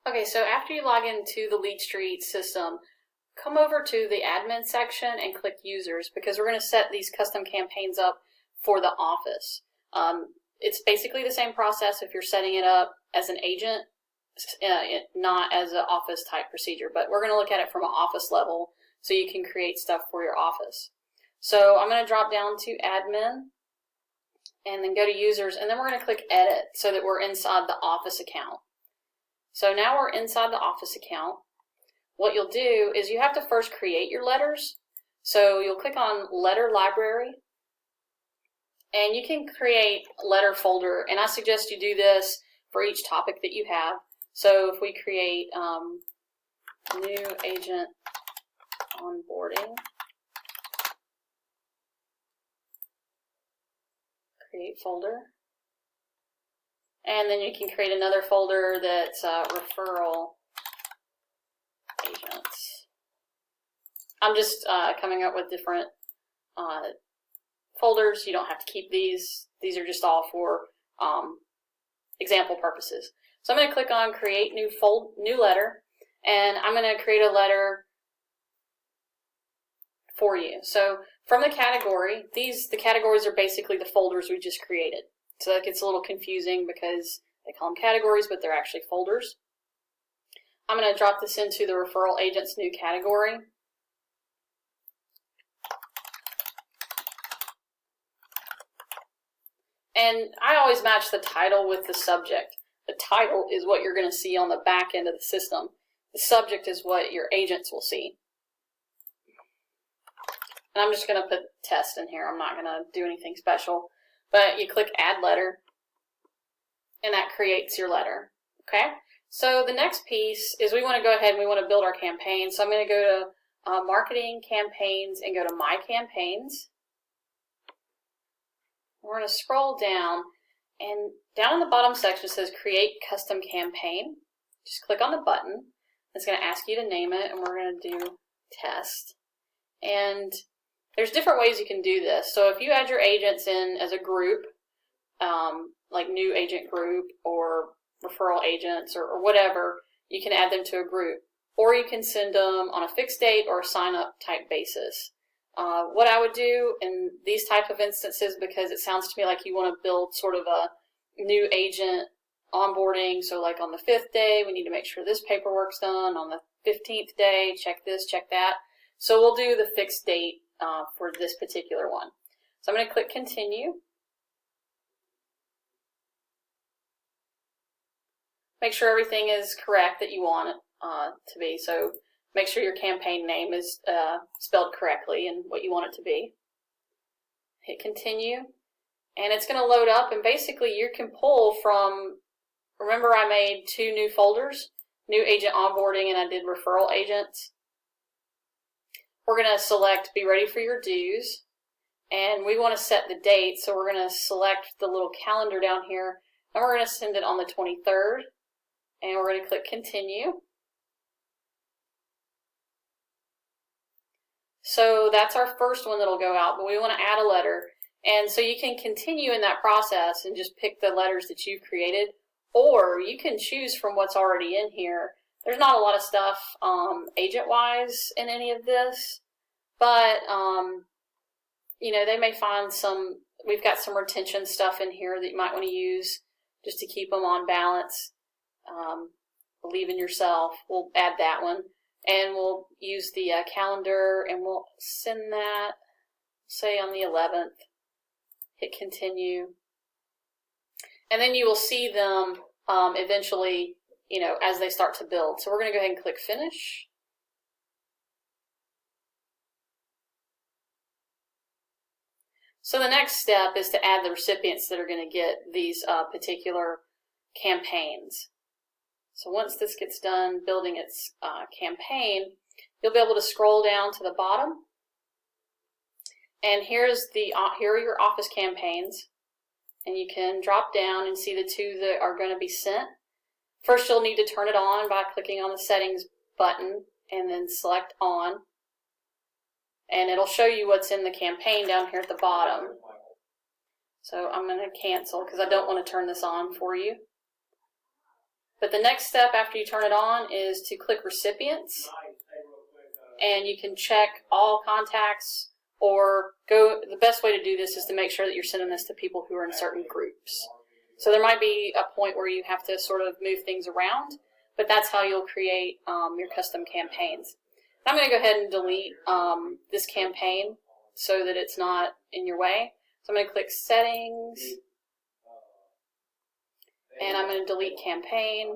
Okay, so after you log into the LeadStreet system, come over to the admin section and click users, because we're going to set these custom campaigns up for the office. It's basically the same process if you're setting it up as an agent, not as an office type procedure, but we're going to look at it from an office level so you can create stuff for your office. So I'm going to drop down to admin and then go to users, and then we're going to click edit so that we're inside the office account. So now we're inside the office account. What you'll do is you have to first create your letters. So you'll click on letter library, and you can create a letter folder, and I suggest you do this for each topic that you have. So if we create new agent onboarding, create folder. And then you can create another folder that's referral agents. I'm just coming up with different folders. You don't have to keep these. These are just all for example purposes. So I'm going to click on create new letter, and I'm going to create a letter for you. So from the category, the categories are basically the folders we just created. So that gets a little confusing because they call them categories, but they're actually folders. I'm going to drop this into the referral agent's new category. And I always match the title with the subject. The title is what you're going to see on the back end of the system. The subject is what your agents will see. And I'm just going to put test in here. I'm not going to do anything special. But you click add letter, and that creates your letter. Okay? So the next piece is we want to go ahead and we want to build our campaign. So I'm going to go to marketing campaigns and go to my campaigns. We're going to scroll down, and down in the bottom section it says create custom campaign. Just click on the button. It's going to ask you to name it, and we're going to do test. And there's different ways you can do this. So if you add your agents in as a group, like new agent group or referral agents or whatever, you can add them to a group. Or you can send them on a fixed date or a sign-up type basis. What I would do in these type of instances, because it sounds to me like you want to build sort of a new agent onboarding, so like on the 5th day, we need to make sure this paperwork's done. On the 15th day, check this, check that. So we'll do the fixed date for this particular one. So I'm going to click continue. Make sure everything is correct that you want it to be. So make sure your campaign name is spelled correctly and what you want it to be. Hit continue, and it's going to load up, and basically you can pull from, remember I made 2 new folders, new agent onboarding and I did referral agents. We're going to select be ready for your dues, and we want to set the date, so we're going to select the little calendar down here, and we're going to send it on the 23rd, and we're going to click continue. So that's our first one that'll go out, but we want to add a letter. And so you can continue in that process and just pick the letters that you've created, or you can choose from what's already in here. There's not a lot of stuff agent-wise in any of this, but you know, they may find some, we've got some retention stuff in here that you might want to use just to keep them on balance. Believe in yourself. We'll add that one. And we'll use the calendar, and we'll send that, say, on the 11th. Hit continue. And then you will see them eventually, you know, as they start to build. So we're going to go ahead and click finish. So the next step is to add the recipients that are going to get these particular campaigns. So once this gets done building its campaign, you'll be able to scroll down to the bottom, and here are your office campaigns, and you can drop down and see the 2 that are going to be sent. First, you'll need to turn it on by clicking on the settings button and then select on, and it'll show you what's in the campaign down here at the bottom. So I'm going to cancel because I don't want to turn this on for you. But the next step after you turn it on is to click Recipients, and you can check all contacts, or the best way to do this is to make sure that you're sending this to people who are in certain groups. So there might be a point where you have to sort of move things around, but that's how you'll create your custom campaigns. I'm going to go ahead and delete this campaign so that it's not in your way. So I'm going to click Settings, and I'm going to delete campaign.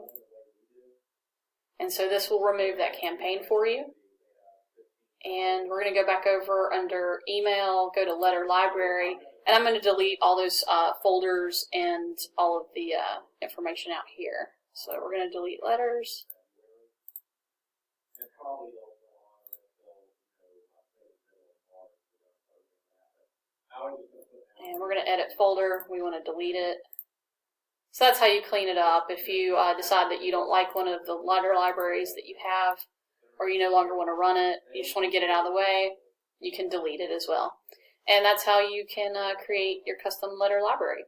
And so this will remove that campaign for you. And we're going to go back over under Email, go to Letter Library, and I'm going to delete all those folders and all of the information out here. So we're going to delete letters. And we're going to edit folder. We want to delete it. So that's how you clean it up. If you decide that you don't like one of the letter libraries that you have, or you no longer want to run it, you just want to get it out of the way, you can delete it as well. And that's how you can create your custom letter library.